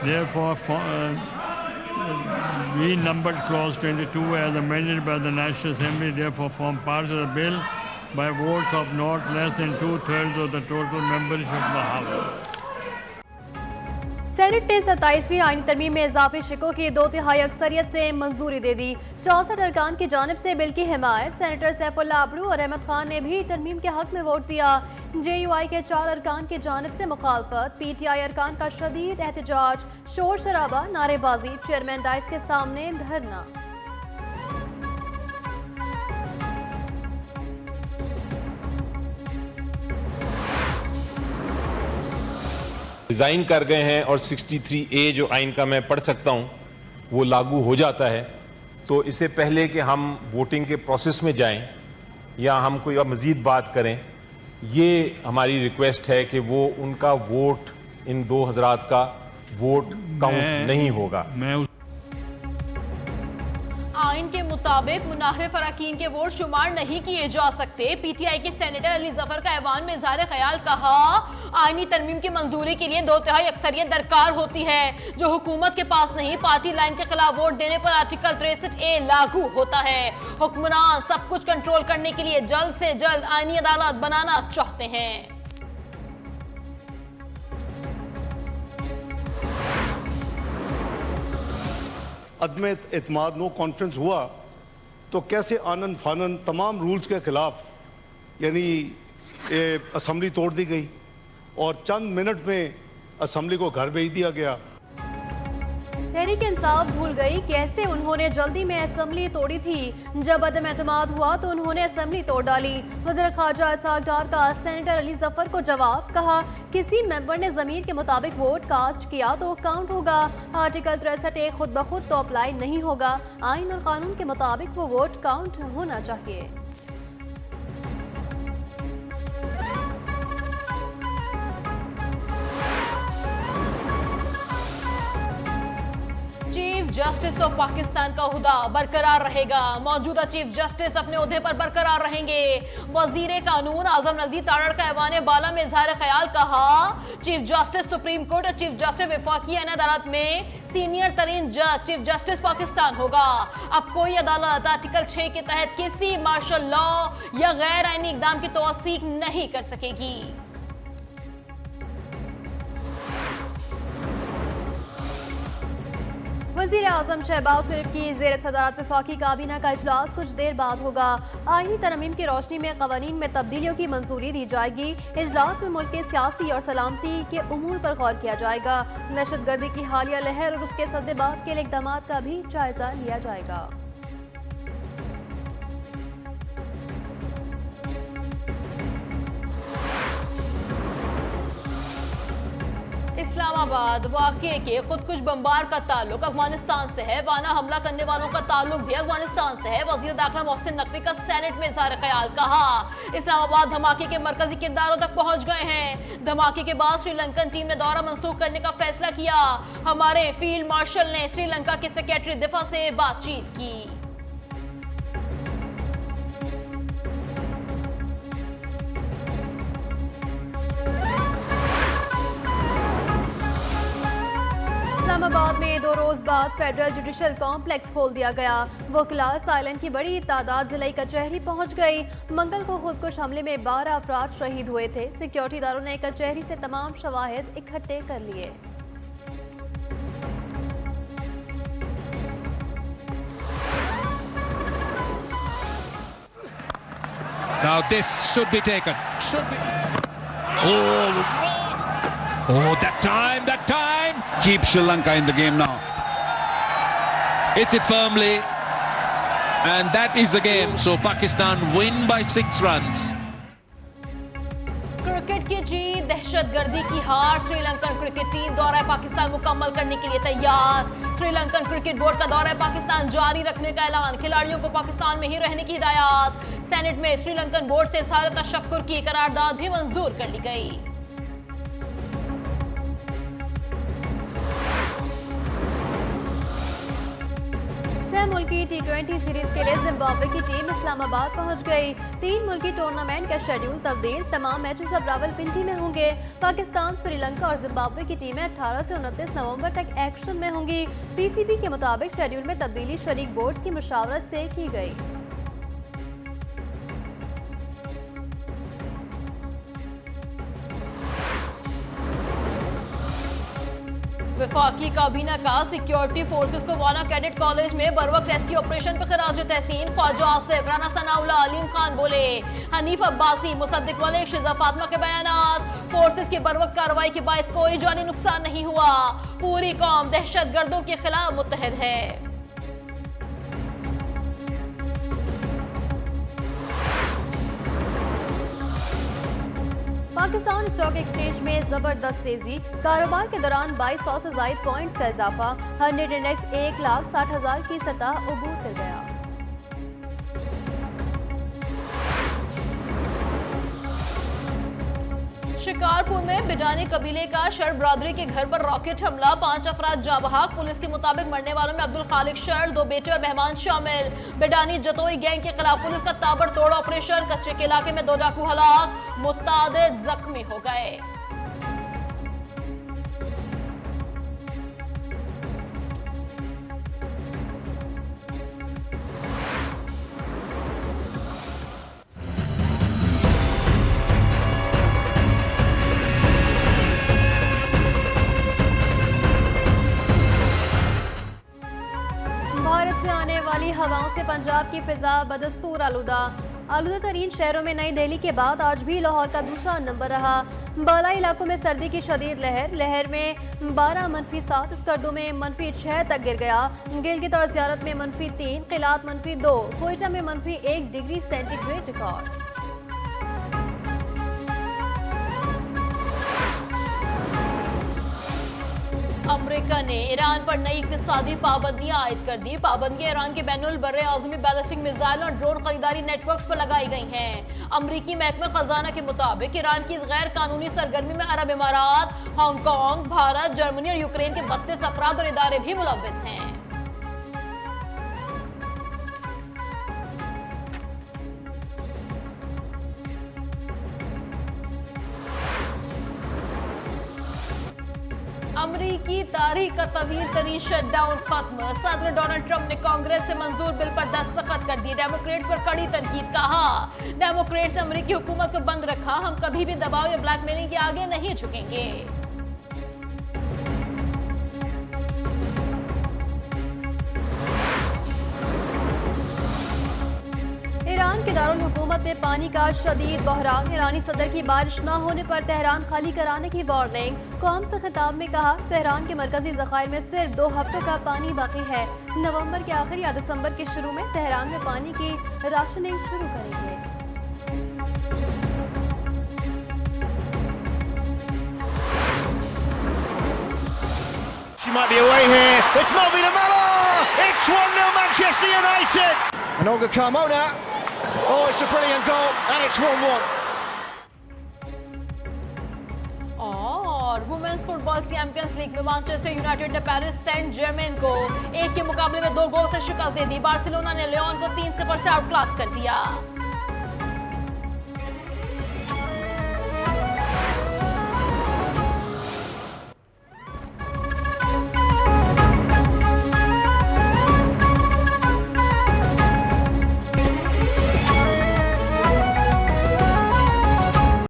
Therefore, we numbered clause 22 as amended by the National Assembly, therefore form part of the bill by votes of not less than 2/3 of the total membership of the House. Senate ने 27वीं आईनी तरमीम में इजाफी शिकों की 2/3 अक्सरियत से मंजूरी दे दी। 64 अरकान की जानिब से बिल की हिमायत। सेनेटर सैफुल्लाह अबड़ू और अहमद खान ने भी तरमीम के हक में वोट दिया। JUI के 4 अरकान की जानिब से मुखालफत। PTI अरकान का शदीद एहतजाज, शोर शराबा, नारेबाजी, चेयरमैन डाइस के सामने धरना। डिज़ाइन कर गए हैं और 63A जो आइन का मैं पढ़ सकता हूं वो लागू हो जाता है। तो इससे पहले कि हम वोटिंग के प्रोसेस में जाएं या हम कोई और मज़ीद बात करें, ये हमारी रिक्वेस्ट है कि वो उनका वोट, इन दो हजरात का वोट काउंट नहीं होगा। आइन के मुताबिक मुनाहरिफ अरकान के वोट शुमार नहीं किए जा सकते। PTI के सेनेटर अली जफर का ऐवान में इज़हार ख्याल कहा, आईनी तरमीम की मंजूरी के लिए 2/3 अक्सरियत दरकार होती है, जो हुकूमत के पास नहीं। पार्टी लाइन के खिलाफ वोट देने पर आर्टिकल 63A लागू होता है। हुक्मरान सब कुछ कंट्रोल करने के लिए जल्द से जल्द आईनी अदालत बनाना चाहते हैं। अदम एतमाद नो कॉन्फ्रेंस हुआ तो कैसे आनन फानन तमाम रूल्स के खिलाफ यानी असम्बली तोड़ दी गई और चंद मिनट में असम्बली को घर भेज दिया गया। तहरीक इंसाफ भूल गई कैसे उन्होंने जल्दी में असेंबली तोड़ी थी। जब अदम एतमाद हुआ तो उन्होंने असेंबली तोड़ डाली। वज़ीर ख़ारजा इस्हाक डार का सेनेटर अली जफर को जवाब, कहा किसी मेंबर ने ज़मीर के मुताबिक वोट कास्ट किया तो काउंट होगा। आर्टिकल 63A खुद ब खुद तो अप्लाई नहीं होगा। आइन और कानून के मुताबिक वो वोट काउंट होना चाहिए। चीफ जस्टिस ऑफ पाकिस्तान का ओहदा बरकरार रहेगा। मौजूदा चीफ जस्टिस अपने ओहदे पर बरकरार रहेंगे। वजीर कानून आजम नजीर तारड़ का ऐवान बाला में इजहार ख्याल, कहा चीफ जस्टिस सुप्रीम कोर्ट और चीफ जस्टिस वफाकी अदालत में सीनियर तरीन जज चीफ जस्टिस पाकिस्तान होगा। अब कोई अदालत आर्टिकल 6 के तहत किसी मार्शल लॉ या गैर आईनी इकदाम की तौसीक नहीं कर सकेगी। वज़ीर आज़म शहबाज शरीफ की ज़ेर सदारत वफाकी काबीना का इजलास कुछ देर बाद होगा। आईनी तरमीम की रोशनी में क़वानीन में तब्दीलियों की मंजूरी दी जाएगी। इजलास में मुल्क के सियासी और सलामती के उमूर पर गौर किया जाएगा। दहशतगर्दी की हालिया लहर और उसके सद्देबाद के लिए इक़दाम का भी जायजा लिया जाएगा। इस्लामाबाद वाक़े के खुदकुश बमबार का ताल्लुक अफगानिस्तान से है। वाना हमला करने वालों का ताल्लुक भी अफगानिस्तान से है। वज़ीर दाखिला मोहसिन नकवी का सेनेट में इज़हार ख्याल, कहा इस्लामाबाद धमाके के मरकजी किरदारों तक पहुंच गए हैं। धमाके के बाद श्रीलंकन टीम ने दौरा मंसूख करने का फैसला किया। हमारे फील्ड मार्शल ने श्रीलंका के सेक्रेटरी दिफा से बातचीत की। इस्लामाबाद में 2 रोज बाद फेडरल जुडिशल कॉम्प्लेक्स खोल दिया गया। वकीला साइलन की बड़ी तादाद जिला कचहरी पहुंच गई। मंगल को खुदकुश हमले में 12 अफराद शहीद हुए थे। सिक्योरिटी इदारों ने कचहरी से तमाम शवाहिद इकट्ठे कर लिए। Now this should be taken. Should be. Oh, that time. Keep Sri Lanka in the game now. Hits it firmly. And that is the game. So Pakistan win by 6 runs. Cricket की जीत, दहशतगर्दी की हार। Sri Lankan cricket team दौरा पाकिस्तान मुकम्मल करने के लिए तैयार। श्रीलंकन क्रिकेट बोर्ड का दौरा पाकिस्तान जारी रखने का ऐलान। खिलाड़ियों को पाकिस्तान में ही रहने की हिदायत। सेनेट में श्रीलंकन बोर्ड से इज़हार तशक्कुर की करारदाद भी मंजूर कर ली गई। मुल्क की टी20 सीरीज के लिए जिम्बाब्वे की टीम इस्लामाबाद पहुंच गई। 3 मुल्की टूर्नामेंट का शेड्यूल तब्दील, तमाम मैचेस अब रावलपिंडी में होंगे। पाकिस्तान, श्रीलंका और जिम्बाब्वे की टीमें 18 से 29 नवंबर तक एक्शन में होंगी। पीसीबी के मुताबिक शेड्यूल में तब्दीली शरीक बोर्ड्स की मशावरत से की गई। वफाकी काबीना का सिक्योरिटी फोर्सेस को वाना कैडेट कॉलेज में बरवक्त रेस्क्यू ऑपरेशन पर खराज तहसीन। ख्वाजा आसिफ, राना सनाउल्ला, अलीम खान बोले, हनीफ अब्बासी, मुसद्दिक मलिक, शिजा फातिमा के बयानात। फोर्सेस की बरवक्त कार्रवाई के बायस कोई जानी नुकसान नहीं हुआ। पूरी कौम दहशतगर्दों के खिलाफ मुत्तहद है। पाकिस्तान स्टॉक एक्सचेंज में जबरदस्त तेजी, कारोबार के दौरान 2200 से जायद पॉइंट्स का इजाफा। 100 इंडेक्स 1,60,000 की सतह अबूर कर गया। शिकारपुर में बिडानी कबीले का शर्ट बरादरी के घर पर रॉकेट हमला, 5 अफराद जाँ बहक। पुलिस के मुताबिक मरने वालों में अब्दुल खालिक शर्ट, 2 बेटे और मेहमान शामिल। बिडानी जतोई गैंग के खिलाफ पुलिस का ताबड़तोड़ ऑपरेशन, कच्चे के इलाके में 2 डाकू हलाक, मुतादिद जख्मी हो गए। भारत से आने वाली हवाओं से पंजाब की फिजा बदस्तूर आलूदा। आलूदा तरीन शहरों में नई दिल्ली के बाद आज भी लाहौर का दूसरा नंबर रहा। बालाई इलाकों में सर्दी की शदीद लहर में 12 -7, स्कर्दू में -6 तक गिर गया। गिलगित और ज़ियारत में -3, किलात -2, कोयटा में -1 डिग्री सेंटीग्रेड रिकॉर्ड। अमेरिका ने ईरान पर नई इक्तिसादी पाबंदियां आयद कर दी। पाबंदियां ईरान के बैनुल बर्रे आज़मी बैलिस्टिक मिसाइल और ड्रोन खरीदारी नेटवर्क्स पर लगाई गई हैं। अमरीकी महकमा खजाना के मुताबिक ईरान की इस गैर कानूनी सरगर्मी में अरब इमारात, हांगकांग, भारत, जर्मनी और यूक्रेन के 32 अफराद और इदारे भी मुलव्वस हैं। अमरीकी तारीख का तवील तरीन शटडाउन खत्म। सदर डोनाल्ड ट्रंप ने कांग्रेस से मंजूर बिल पर दस्तखत कर दिए। डेमोक्रेट्स पर कड़ी तनकीद, कहा डेमोक्रेट्स ने अमरीकी हुकूमत को बंद रखा, हम कभी भी दबाव या ब्लैकमेलिंग के आगे नहीं झुकेंगे। ईरान के दारुल हुकूमत में पानी का शदीद बहरान, ईरानी सदर की बारिश न होने पर तेहरान खाली कराने की वार्निंग। कौम से खिताब में कहा, तेहरान के मरकजी ज़खायर में सिर्फ 2 हफ्तों का पानी बाकी है। नवंबर के आखिर या दिसंबर के शुरू में तेहरान में पानी की राशनिंग शुरू करेंगे। She might be away here. It's Moby Lamella. It's 1-0 Manchester United. And Olga Carmona. Oh, it's a brilliant goal, and it's 1-1. और वुमेन्स फुटबॉल चैंपियंस लीग में मैनचेस्टर यूनाइटेड ने पेरिस सेंट जर्मेन को 1 के मुकाबले में 2 गोल से शिकस्त दे दी। बार्सिलोना ने लियोन को 3-0 से आउटक्लास कर दिया।